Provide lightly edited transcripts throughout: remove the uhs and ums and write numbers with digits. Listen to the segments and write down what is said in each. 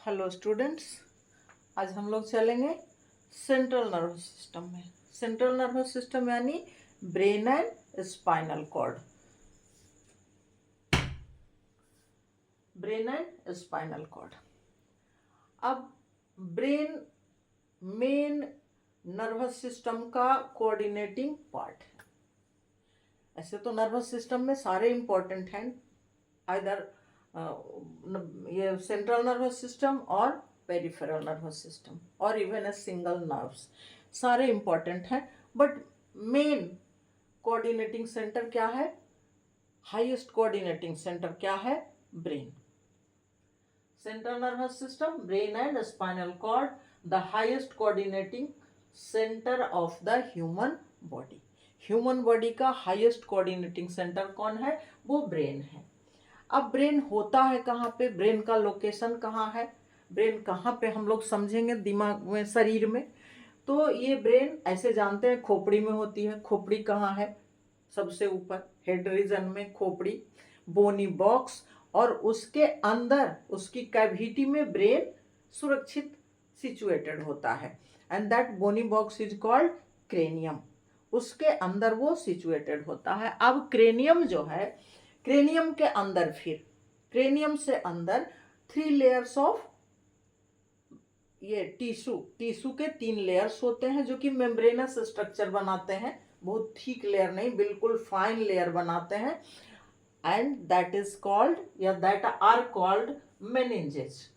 Hello students, आज हम लोग चलेंगे सेंट्रल नर्वस सिस्टम में। सेंट्रल नर्वस सिस्टम यानी brain and spinal cord. Brain and spinal cord. अब ब्रेन मेन नर्वस सिस्टम का कोऑर्डिनेटिंग पार्ट है। ऐसे तो नर्वस सिस्टम में सारे इंपॉर्टेंट हैं, आइदर ये सेंट्रल नर्वस सिस्टम और पेरिफेरल नर्वस सिस्टम और इवन ए सिंगल नर्व्स, सारे इंपॉर्टेंट हैं। बट मेन कोऑर्डिनेटिंग सेंटर क्या है? हाईएस्ट कोऑर्डिनेटिंग सेंटर क्या है? Brain. Central nervous system, brain and spinal cord, the highest coordinating centre of the human body. Human body का highest coordinating centre कौन है? वो ब्रेन है। अब ब्रेन होता है कहाँ पे? ब्रेन का लोकेशन कहाँ है? ब्रेन कहाँ पे हम लोग समझेंगे? दिमाग में, शरीर में। तो ये ब्रेन ऐसे जानते हैं खोपड़ी में होती है। खोपड़ी कहाँ है? सबसे ऊपर हेड रीजन में खोपड़ी, बोनी बॉक्स, और उसके अंदर उसकी कैविटी में ब्रेन सुरक्षित सिचुएटेड होता है, and that bony box is called cranium. उसके अंदर वो सिचुएटेड होता है। अब क्रेनियम जो है, क्रेनियम के अंदर, फिर क्रेनियम से अंदर 3 लेयर्स ऑफ ये टिश्यू के 3 लेयर्स होते हैं जो कि मेम्ब्रेनस स्ट्रक्चर बनाते हैं। बहुत थिक लेयर नहीं, बिल्कुल फाइन लेयर बनाते हैं, एंड दैट इज कॉल्ड या दैट आर कॉल्ड मेनिंजेस।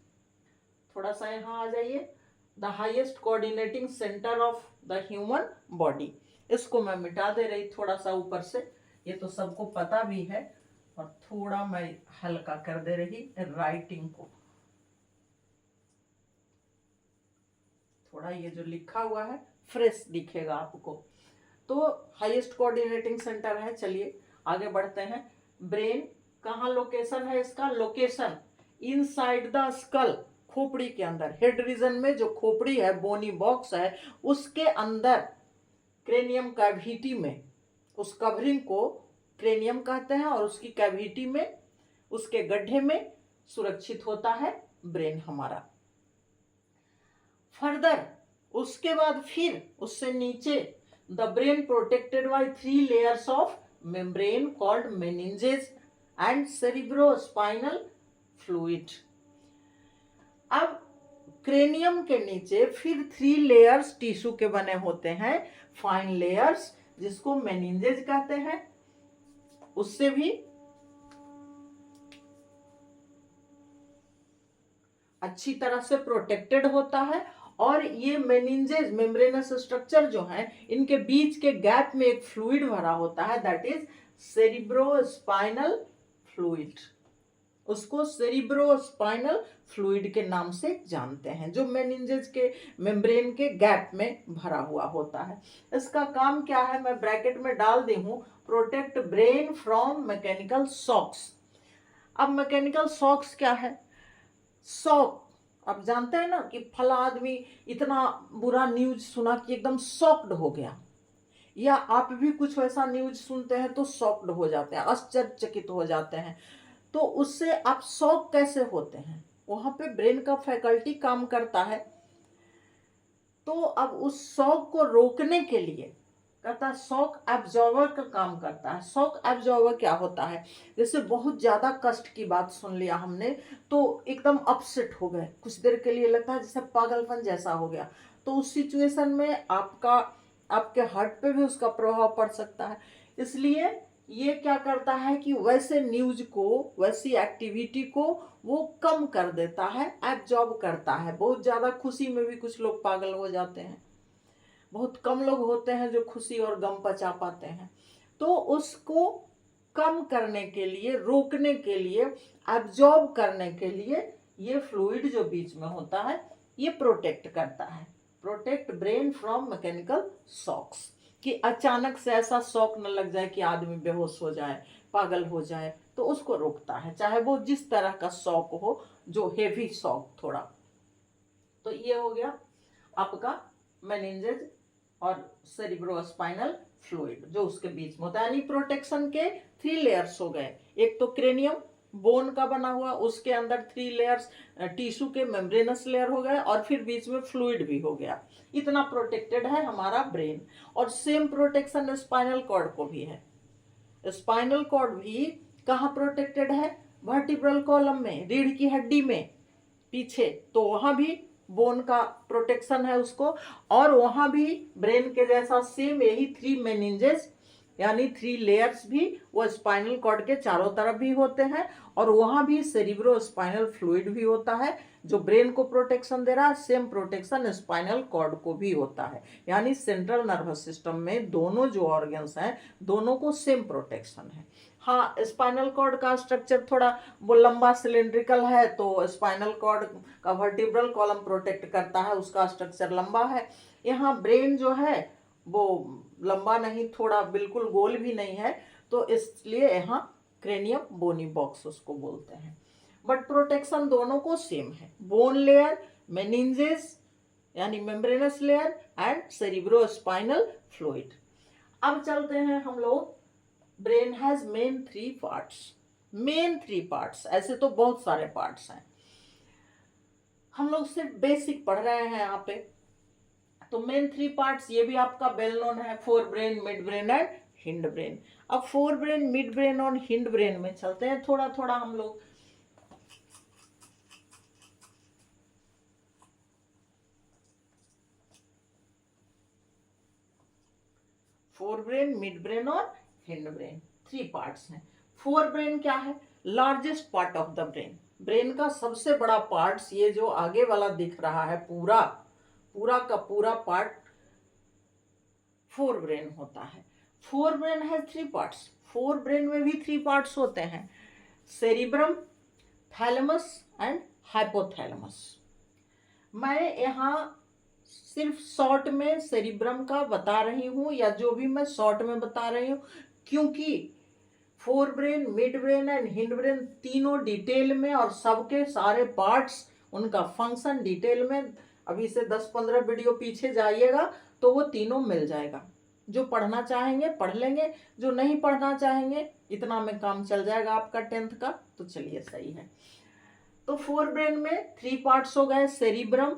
थोड़ा सा यहाँ आ जाइए। The highest coordinating centre of the human body. इसको मैं मिटा दे रही थोड़ा सा ऊपर से, ये तो सबको पता भी है, और थोड़ा मैं हल्का कर दे रही राइटिंग को। थोड़ा ये जो लिखा हुआ है फ्रेश दिखेगा आपको। तो हाईएस्ट कोऑर्डिनेटिंग सेंटर है। चलिए आगे बढ़ते हैं। ब्रेन कहाँ लोकेशन है इसका? लोकेशन इनसाइड द स्कल, खोपड़ी के अंदर, हेड रीजन में जो खोपड़ी है, बोनी बॉक्स है, उसके अंदर क्रेनियम कैविटी में, उस कवरिंग को क्रेनियम कहते हैं, और उसकी कैविटी में, उसके गड्ढे में सुरक्षित होता है ब्रेन हमारा। फर्दर उसके बाद फिर उससे नीचे the brain protected by 3 layers of membrane called meninges and cerebrospinal fluid. अब क्रेनियम के नीचे फिर 3 लेयर्स टिश्यू के बने होते हैं, फाइन लेयर्स, जिसको मेनिंजेस कहते हैं। उससे भी अच्छी तरह से प्रोटेक्टेड होता है। और ये मेनिंजेस, मेम्ब्रेनस स्ट्रक्चर जो है, इनके बीच के गैप में एक फ्लूइड भरा होता है, दैट इज सेरिब्रोस्पाइनल फ्लूइड। उसको सेरिब्रोस्पाइनल फ्लूइड के नाम से जानते हैं, जो मेनिंजेस के मेम्ब्रेन के गैप में भरा हुआ होता है। इसका काम क्या है मैं ब्रैकेट में डाल दी हूं, protect brain from mechanical shocks. अब मैकेनिकल शॉक्स क्या है? शॉक, आप जानते हैं ना कि फला आदमी इतना बुरा न्यूज सुना कि एकदम शॉक्ड हो गया, या आप भी कुछ वैसा न्यूज सुनते हैं तो शॉक्ड हो जाते हैं, आश्चर्यचकित हो जाते हैं। तो उससे आप शॉक कैसे होते हैं? वहां पे ब्रेन का फैकल्टी काम करता है। तो अब उस शॉक को रोकने के लिए कहता है, शॉक एब्जॉर्बर का काम करता है। शॉक एब्जॉर्बर क्या होता है? जैसे बहुत ज्यादा कष्ट की बात सुन लिया हमने, तो एकदम अपसेट हो गए, कुछ देर के लिए लगता है जैसे पागलपन जैसा हो गया। तो उस सिचुएशन में आपके हार्ट पे भी उसका प्रभाव पड़ सकता है। इसलिए ये क्या करता है कि वैसे न्यूज को, वैसी एक्टिविटी को वो कम कर देता है, एब्जॉर्ब करता है। बहुत ज्यादा खुशी में भी कुछ लोग पागल हो जाते हैं, बहुत कम लोग होते हैं जो खुशी और गम पचा पाते हैं। तो उसको कम करने के लिए, रोकने के लिए, एब्जॉर्ब करने के लिए ये फ्लूइड जो बीच में होता है, ये प्रोटेक्ट करता है। Protect brain from mechanical shocks, कि अचानक से ऐसा शॉक न लग जाए कि आदमी बेहोश हो जाए, पागल हो जाए। तो उसको रोकता है, चाहे वो जिस तरह का शॉक हो, जो हेवी शॉक थोड़ा। तो ये हो गया आपका मेनिंजेस और सेरिब्रोस्पाइनल फ्लूइड जो उसके बीच में होता है। यानी प्रोटेक्शन के 3 लेयर्स हो गए। एक तो क्रेनियम, बोन का बना हुआ, उसके अंदर 3 लेयर्स टिश्यू के मेम्ब्रेनस लेयर हो गए और फिर बीच में फ्लूइड भी हो गया। इतना प्रोटेक्टेड है हमारा ब्रेन। और सेम प्रोटेक्शन स्पाइनल कॉर्ड को भी है। स्पाइनल कॉर्ड भी कहाँ प्रोटेक्टेड है? वर्टिब्रल कॉलम में, रीढ़ की हड्डी में पीछे, तो वहां भी बोन का प्रोटेक्शन है उसको। और वहां भी ब्रेन के जैसा सेम यही 3 मेनिंजेस यानी 3 लेयर्स भी वो स्पाइनल कॉर्ड के चारों तरफ भी होते हैं। और वहां भी सेरिब्रो स्पाइनल फ्लूइड भी होता है जो ब्रेन को प्रोटेक्शन दे रहा है। सेम प्रोटेक्शन स्पाइनल कॉर्ड को भी होता है। यानी सेंट्रल नर्वस सिस्टम में दोनों जो ऑर्गन्स हैं दोनों को सेम प्रोटेक्शन है। हाँ, स्पाइनल कॉर्ड का स्ट्रक्चर थोड़ा वो लंबा सिलेंड्रिकल है, तो स्पाइनल कॉर्ड का वर्टिब्रल कॉलम प्रोटेक्ट करता है, उसका स्ट्रक्चर लंबा है। यहाँ ब्रेन जो है वो लंबा नहीं, थोड़ा बिल्कुल गोल भी नहीं है, तो इसलिए यहाँ क्रेनियम बोनी बॉक्स उसको बोलते हैं। बट प्रोटेक्शन दोनों को सेम है। बोन लेयर, मेनिंजेस यानी membranes layer and cerebro spinal fluid. अब चलते हैं हम लोग। Brain has main 3 parts. Main 3 parts, ऐसे तो बहुत सारे पार्ट्स हैं, हम लोग सिर्फ बेसिक पढ़ रहे हैं यहाँ पे। तो मेन 3 पार्ट्स ये भी आपका वेल नोन है, fore brain, mid brain and hind brain. अब फोर ब्रेन, मिड ब्रेन और हिंड ब्रेन में चलते हैं थोड़ा थोड़ा हम लोग। फोर ब्रेन, मिड ब्रेन और हिंड ब्रेन, 3 पार्ट्स हैं। फोर ब्रेन क्या है? Largest part of the brain. Brain का सबसे बड़ा पार्ट्स ये जो आगे वाला दिख रहा है, पूरा पूरा का पूरा पार्ट फोर ब्रेन होता है। फोर ब्रेन है 3 पार्ट्स। फोर ब्रेन में भी 3 पार्ट्स होते हैं, सेरिब्रम, थैलेमस एंड हाइपोथैलेमस। मैं यहाँ सिर्फ शॉर्ट में सेरिब्रम का बता रही हूँ, या जो भी मैं शॉर्ट में बता रही हूँ, क्योंकि fore brain, mid brain and hind brain तीनों डिटेल में और सबके सारे पार्ट्स, उनका फंक्शन डिटेल में, अभी से 10-15 वीडियो पीछे जाइएगा तो वो तीनों मिल जाएगा। जो पढ़ना चाहेंगे पढ़ लेंगे, जो नहीं पढ़ना चाहेंगे इतना में काम चल जाएगा आपका 10th का। तो चलिए सही है। तो फोर ब्रेन में 3 पार्ट्स हो गए, cerebrum,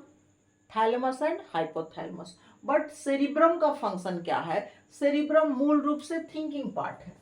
thalamus and hypothalamus. But cerebrum का फंक्शन क्या है? सेरिब्रम मूल रूप से थिंकिंग पार्ट है।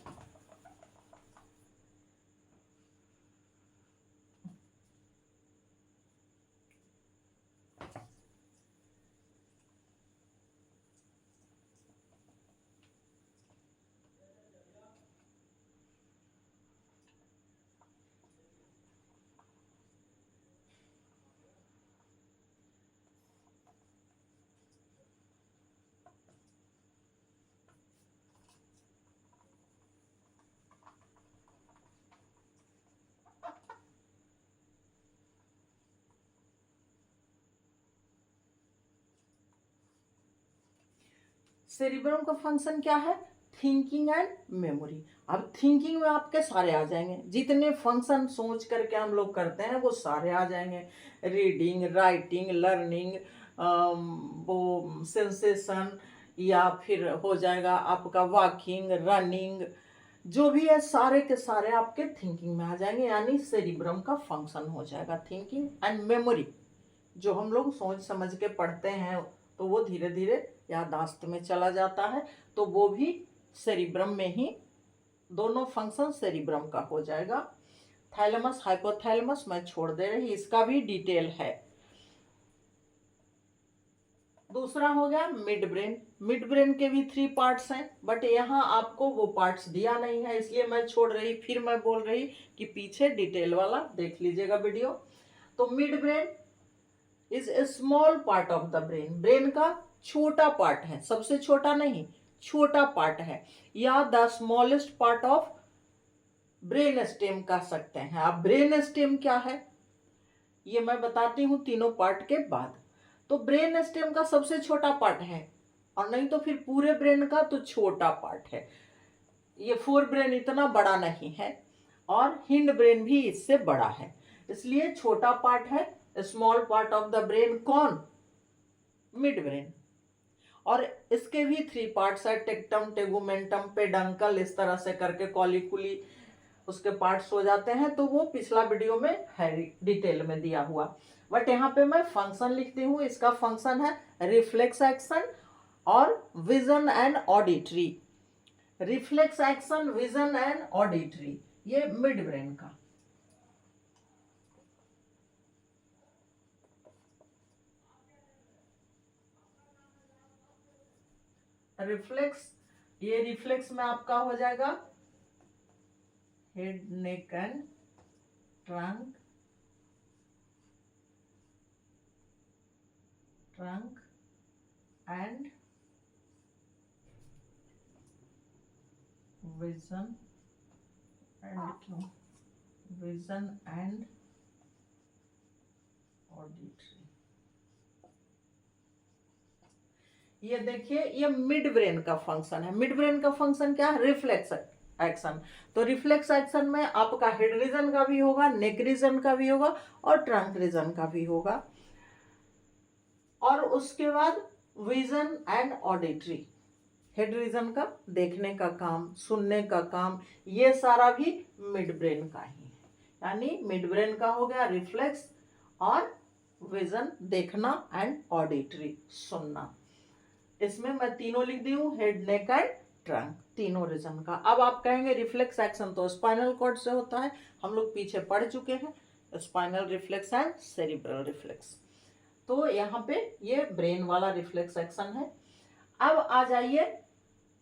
सेरिब्रम का फंक्शन क्या है? Thinking and memory. अब थिंकिंग में आपके सारे आ जाएंगे, जितने फंक्शन सोच करके हम लोग करते हैं वो सारे आ जाएंगे। रीडिंग, राइटिंग, लर्निंग, वो सेंसेशन, या फिर हो जाएगा आपका वॉकिंग, रनिंग, जो भी है सारे के सारे आपके थिंकिंग में आ जाएंगे। यानी सेरिब्रम का फंक्शन हो जाएगा थिंकिंग एंड मेमोरी। जो हम लोग सोच समझ के पढ़ते हैं तो वो धीरे धीरे याददाश्त में चला जाता है, तो वो भी सेरिब्रम में ही दोनों फंक्शन सेरिब्रम का हो जाएगा। थैलेमस, हाइपोथैलेमस मैं छोड़ दे रही, इसका भी डिटेल है। दूसरा हो गया मिड ब्रेन। मिड ब्रेन के भी 3 पार्ट्स हैं, बट यहाँ आपको वो पार्ट्स दिया नहीं है इसलिए मैं छोड़ रही। फिर मैं बोल रही कि पीछे डिटेल वाला देख लीजिएगा वीडियो। तो mid brain is a small part of the brain. Brain का छोटा पार्ट है, सबसे छोटा नहीं, छोटा पार्ट है, या the smallest part of brain stem कह सकते हैं आप। ब्रेन स्टेम क्या है ये मैं बताती हूँ तीनों पार्ट के बाद। तो ब्रेन स्टेम का सबसे छोटा पार्ट है, और नहीं तो फिर पूरे ब्रेन का तो छोटा पार्ट है। ये फोर ब्रेन इतना बड़ा नहीं है, और हिंड ब्रेन भी इससे बड़ा है, इसलिए छोटा पार्ट है, small part of the brain. कौन? Midbrain. और इसके भी 3 पार्ट्स है, टेक्टम, टेगुमेंटम, पेडंकल, इस तरह से करके कॉलिकुली, उसके पार्ट्स हो जाते हैं, तो वो पिछला वीडियो में है डिटेल में दिया हुआ। बट यहाँ पे मैं फंक्शन लिखती हूँ। इसका फंक्शन है रिफ्लेक्स एक्शन और vision and auditory. Reflex action, vision and auditory, ये मिड ब्रेन का। रिफ्लेक्स, ये रिफ्लेक्स में आपका हो जाएगा head, neck and trunk, trunk and vision and vision and auditory. ये देखिए, ये मिड ब्रेन का फंक्शन है। मिड ब्रेन का फंक्शन क्या है? Reflex action. तो रिफ्लेक्स एक्शन में आपका हेड रीजन का भी होगा, नेक रीजन का भी होगा और ट्रंक रीजन का भी होगा। और उसके बाद vision and auditory, head region का देखने का काम, सुनने का काम, ये सारा भी मिड ब्रेन का ही है। यानी मिड ब्रेन का हो गया रिफ्लेक्स और विजन देखना एंड ऑडिटरी सुनना। इसमें मैं तीनों लिख दी हूँ, हेड, नेक एंड ट्रंक, तीनों रीजन का। अब आप कहेंगे रिफ्लेक्स एक्शन तो स्पाइनल कॉर्ड से होता है, हम लोग पीछे पढ़ चुके हैं, spinal reflex and cerebral reflex. तो यहाँ पे ये ब्रेन वाला रिफ्लेक्स एक्शन है। अब आ जाइए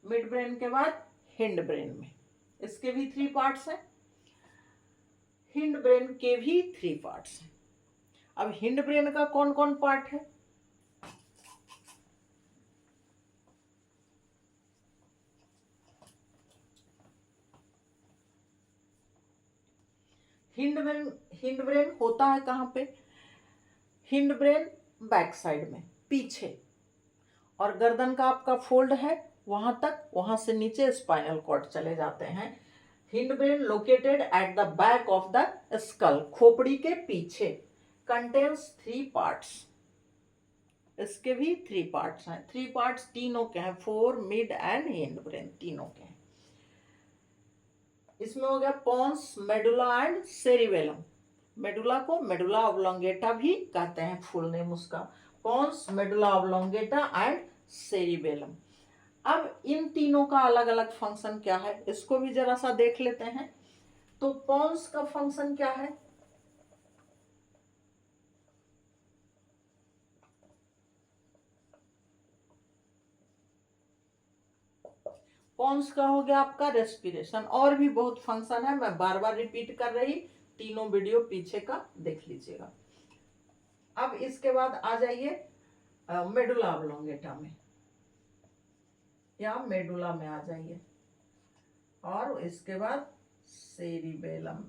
मिड ब्रेन के बाद हिंड ब्रेन में। इसके भी 3 पार्ट्स हैं। हिंड ब्रेन के भी 3 पार्ट्स हैं। अब हिंड ब्रेन का कौन कौन पार्ट है? हिंड ब्रेन होता है कहाँ पे? हिंड ब्रेन बैक साइड में, पीछे, और गर्दन का आपका फोल्ड है वहां तक, वहां से नीचे स्पाइनल कॉर्ड चले जाते हैं। Hind brain located at the back of the skull, खोपड़ी के पीछे, कंटेन्स 3 पार्ट्स। इसके भी 3 पार्ट्स हैं। 3 पार्ट्स तीनों के हैं, fore, mid and hind brain, तीनों के हैं। इसमें हो गया pons, medulla and cerebellum. Medulla को मेडुला ऑब्लोंगेटा भी कहते हैं, फुल नेम उसका, pons, medulla oblongata and cerebellum. अब इन तीनों का अलग अलग फंक्शन क्या है, इसको भी जरा सा देख लेते हैं। तो पोन्स का फंक्शन क्या है? पोन्स का हो गया आपका रेस्पिरेशन। और भी बहुत फंक्शन है, मैं बार बार रिपीट कर रही, तीनों वीडियो पीछे का देख लीजिएगा। अब इसके बाद आ जाइए मेडुला ऑब्लोंगेटा में, या मेडुला में आ जाइए, और इसके बाद सेरिबेलम।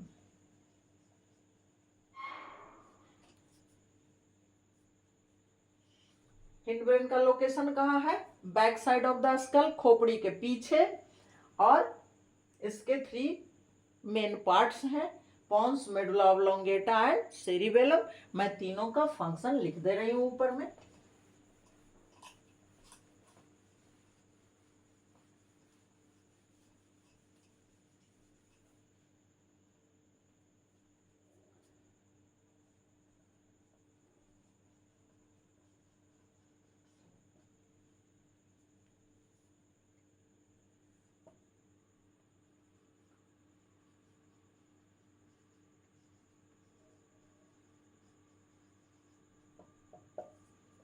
हिंड ब्रेन का लोकेशन कहाँ है? Back side of the skull, खोपड़ी के पीछे, और इसके 3 मेन पार्ट्स हैं, pons, medulla oblongata and cerebellum. मैं तीनों का फंक्शन लिख दे रही हूं ऊपर में।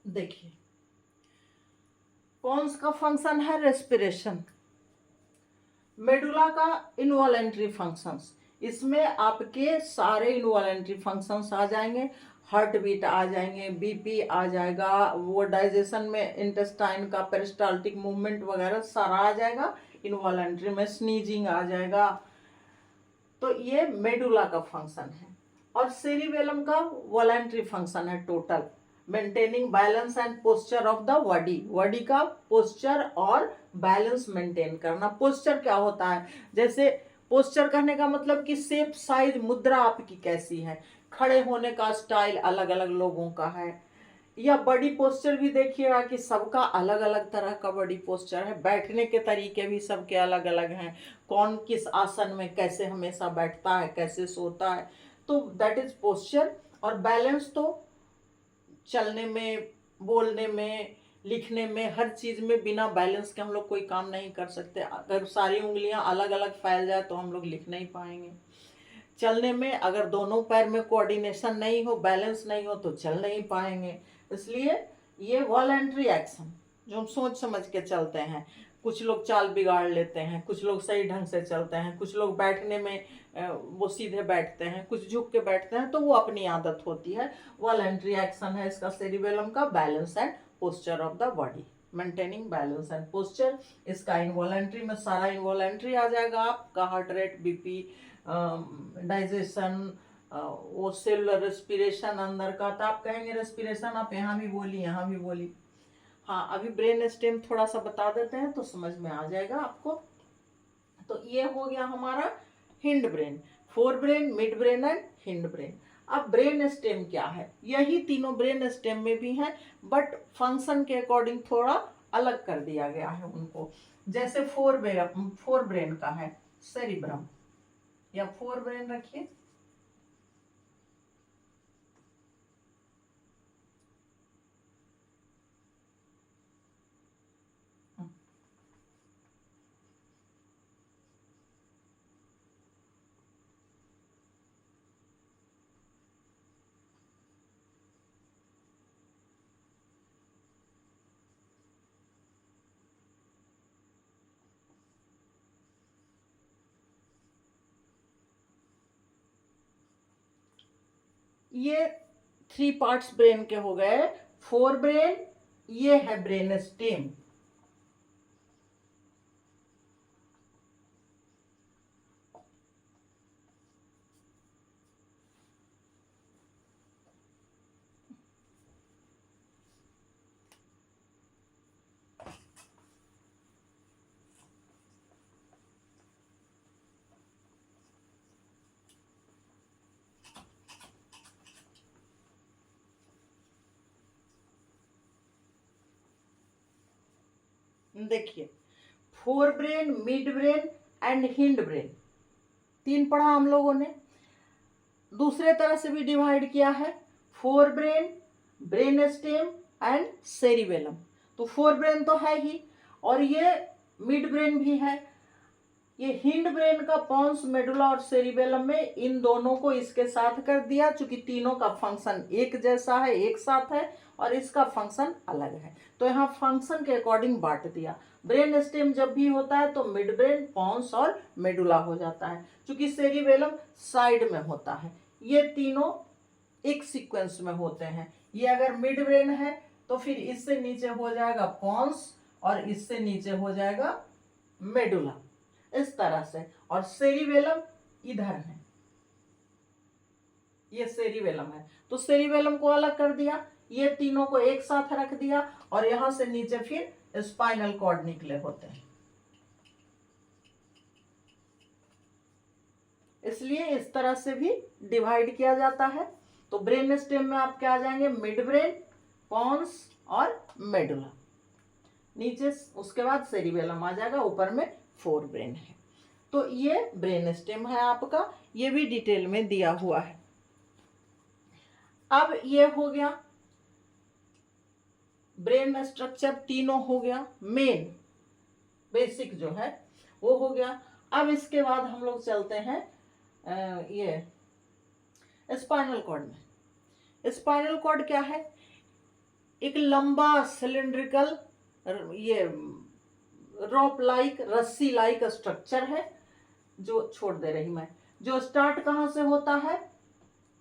देखिए, पोन्स का फंक्शन है रेस्पिरेशन, मेडुला का इनवॉलेंट्री फंक्शंस, इसमें आपके सारे इनवॉलेंट्री फंक्शंस आ जाएंगे, हार्ट बीट आ जाएंगे, बीपी आ जाएगा, वो डाइजेशन में इंटेस्टाइन का पेरिस्टाल्टिक मूवमेंट वगैरह सारा आ जाएगा, इनवॉलेंट्री में स्नीजिंग आ जाएगा। तो ये मेडुला का फंक्शन है। और सेरिबेलम का वॉलेंट्री फंक्शन है total, maintaining balance and posture of the body, body का पोस्चर और बैलेंस मेंटेन करना। पोस्चर क्या होता है? जैसे पोस्चर कहने का मतलब कि शेप, साइज, मुद्रा आपकी कैसी है, खड़े होने का स्टाइल अलग अलग लोगों का है, या बॉडी पोस्चर भी देखिएगा कि सबका अलग अलग तरह का बॉडी पोस्चर है, बैठने के तरीके भी सबके अलग अलग हैं, कौन किस आसन में कैसे हमेशा बैठता है, कैसे सोता है, तो दैट इज पोस्चर। और बैलेंस तो चलने में, बोलने में, लिखने में, हर चीज़ में बिना बैलेंस के हम लोग कोई काम नहीं कर सकते। अगर सारी उंगलियां अलग अलग फैल जाए तो हम लोग लिख नहीं पाएंगे। चलने में अगर दोनों पैर में कोऑर्डिनेशन नहीं हो, बैलेंस नहीं हो, तो चल नहीं पाएंगे। इसलिए ये वॉलंटरी एक्शन जो हम सोच समझ के चलते हैं, कुछ लोग चाल बिगाड़ लेते हैं, कुछ लोग सही ढंग से चलते हैं, कुछ लोग बैठने में वो सीधे बैठते हैं, कुछ झुक के बैठते हैं, तो वो अपनी आदत होती है। वॉलंटरी एक्शन है इसका सेरिबेलम का, balance and posture of the body, maintaining balance and posture. इसका इनवॉलंटरी में सारा इनवॉलंटरी आ जाएगा, आपका हार्ट रेट, बीपी, डाइजेशन, वो सेलुलर रेस्पिरेशन अंदर का, तो आप कहेंगे रेस्पिरेशन आप यहाँ भी बोली, यहाँ भी बोली। हाँ, अभी ब्रेन स्टेम थोड़ा सा बता देते हैं तो समझ में आ जाएगा आपको। तो ये हो गया हमारा hind brain, fore brain, mid brain and hind brain. अब ब्रेन स्टेम क्या है, यही तीनों ब्रेन स्टेम में भी हैं, बट फंक्शन के अकॉर्डिंग थोड़ा अलग कर दिया गया है उनको। जैसे फोर ब्रेन का है सेरिब्रम, या फोर ब्रेन रखिए, ये थ्री पार्ट्स ब्रेन के हो गए। फोर ब्रेन, ये है ब्रेन स्टेम, देखिए fore brain, mid brain and hind brain, तीन पढ़ा हम लोगों ने। दूसरे तरह से भी डिवाइड किया है, fore brain, brain stem and cerebellum. तो फोर ब्रेन तो है ही, और ये मिड ब्रेन भी है। ये हिंड ब्रेन का पॉन्स, मेडुला और सेरिबेलम में इन दोनों को इसके साथ कर दिया, चूंकि तीनों का फंक्शन एक जैसा है, एक साथ है, और इसका फंक्शन अलग है, तो यहाँ फंक्शन के अकॉर्डिंग बांट दिया। ब्रेन स्टेम जब भी होता है तो मिड ब्रेन, पॉन्स और मेडुला हो जाता है, चूंकि सेरिबेलम साइड में होता है। ये तीनों एक सीक्वेंस में होते हैं। ये अगर मिड ब्रेन है तो फिर इससे नीचे हो जाएगा पॉन्स, और इससे नीचे हो जाएगा मेडुला, इस तरह से। और सेरिबेलम इधर है, ये सेरिबेलम है, तो सेरिबेलम को अलग कर दिया, ये तीनों को एक साथ रख दिया, और यहां से नीचे फिर स्पाइनल कॉर्ड निकले होते हैं, इसलिए इस तरह से भी डिवाइड किया जाता है। तो ब्रेन स्टेम में आप क्या आ जाएंगे, मिड ब्रेन, पॉन्स और मेडुला, नीचे उसके बाद सेरिबेलम आ जाएगा, ऊपर में फोर ब्रेन है। तो ये ब्रेन स्टेम है आपका, ये भी डिटेल में दिया हुआ है। अब ये हो गया ब्रेन स्ट्रक्चर, तीनों हो गया, मेन बेसिक जो है वो हो गया। अब इसके बाद हम लोग चलते हैं ये स्पाइनल कॉर्ड में। स्पाइनल कॉर्ड क्या है, एक लंबा सिलिंड्रिकल, ये रोप लाइक, रस्सी लाइक स्ट्रक्चर है, जो छोड़ दे रही मैं, जो स्टार्ट कहां से होता है,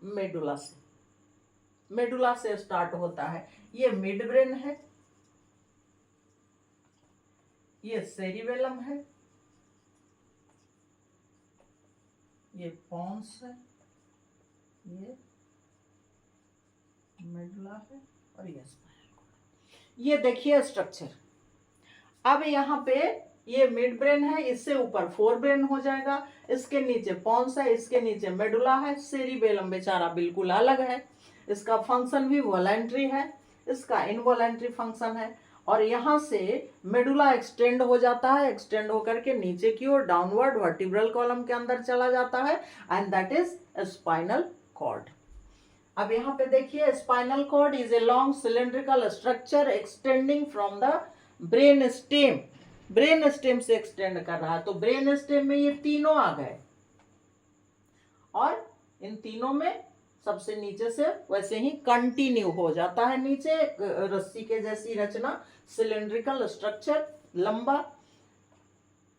मेडुला से, मेडुला से स्टार्ट होता है। ये मिड ब्रेन है, ये सेरिबेलम है, ये पॉन्स है, ये मेडुला है, और ये स्पाइनल कॉर्ड। ये देखिए स्ट्रक्चर। अब यहाँ पे ये मिड ब्रेन है, इससे ऊपर फोर ब्रेन हो जाएगा, इसके नीचे पॉन्स है, इसके नीचे मेडुला है, सेरिबेलम बेचारा बिल्कुल अलग है, इसका फंक्शन भी वॉलंटरी है, इसका इनवॉलेंट्री फंक्शन है। और यहाँ से मेडुला एक्सटेंड हो जाता है, एक्सटेंड होकर के नीचे की ओर डाउनवर्ड वर्टिब्रल कॉलम के अंदर चला जाता है, and that is spinal cord. अब यहाँ पे देखिए, spinal cord is a long cylindrical structure extending from the brain stem. Brain stem से एक्सटेंड कर रहा है, तो ब्रेन स्टेम में ये तीनों आ गए, और इन तीनों में सबसे नीचे से वैसे ही कंटिन्यू हो जाता है नीचे, रस्सी के जैसी रचना, सिलेंड्रिकल स्ट्रक्चर, लंबा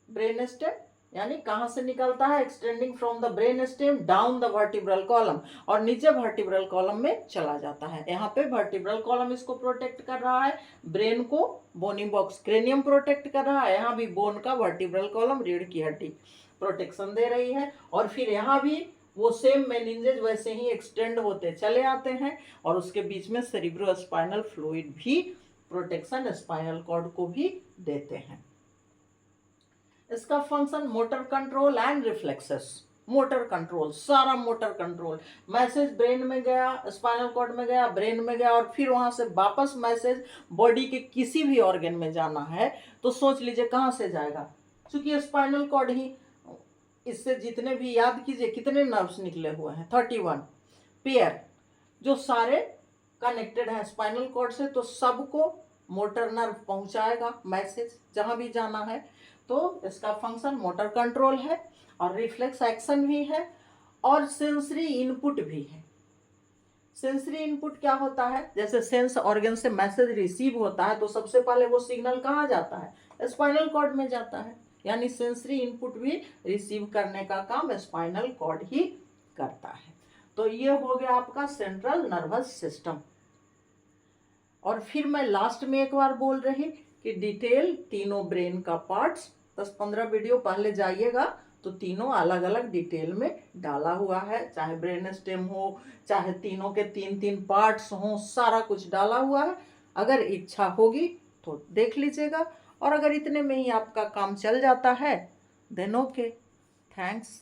ब्रेन स्टेम, यानी कहां से निकलता है, extending from the brain stem down the vertebral column, और नीचे वर्टिब्रल कॉलम में चला जाता है। यहाँ पे वर्टिब्रल कॉलम इसको प्रोटेक्ट कर रहा है, ब्रेन को बोनी बॉक्स क्रेनियम प्रोटेक्ट कर रहा है, यहाँ भी बोन का वर्टिब्रल कॉलम रीढ़ की हड्डी प्रोटेक्शन दे रही है, और फिर यहाँ भी वो सेम मेनिंजेस वैसे ही एक्सटेंड होते चले आते हैं, और उसके बीच में सेरिब्रोस्पाइनल फ्लूइड भी प्रोटेक्शन स्पाइनल कॉर्ड को भी देते हैं। इसका function motor control and reflexes. Motor control, सारा मोटर कंट्रोल, मैसेज ब्रेन में गया, स्पाइनल कॉर्ड में गया, ब्रेन में गया, और फिर वहां से वापस मैसेज बॉडी के किसी भी ऑर्गन में जाना है तो सोच लीजिए कहाँ से जाएगा, क्योंकि स्पाइनल कॉर्ड ही, इससे जितने भी याद कीजिए कितने नर्व्स निकले हुए हैं, 31 पेयर, जो सारे कनेक्टेड हैं स्पाइनल कॉर्ड से, तो सबको मोटर नर्व पहुंचाएगा मैसेज जहां भी जाना है। तो इसका फंक्शन मोटर कंट्रोल है, और रिफ्लेक्स एक्शन भी है, और सेंसरी इनपुट भी है। सेंसरी इनपुट क्या होता है, जैसे सेंस ऑर्गन से मैसेज रिसीव होता है तो सबसे पहले वो सिग्नल कहाँ जाता है, स्पाइनल कॉर्ड में जाता है, यानी सेंसरी इनपुट भी रिसीव करने का काम स्पाइनल कॉर्ड ही करता है। तो ये हो गया आपका सेंट्रल नर्वस सिस्टम। और फिर मैं लास्ट में एक बार बोल रही कि डिटेल तीनों ब्रेन का पार्ट्स 10-15 वीडियो पहले जाइएगा तो तीनों अलग अलग डिटेल में डाला हुआ है, चाहे ब्रेन स्टेम हो, चाहे तीनों के 3-3 पार्ट्स हों, सारा कुछ डाला हुआ है। अगर इच्छा होगी तो देख लीजिएगा, और अगर इतने में ही आपका काम चल जाता है देन ओके, थैंक्स।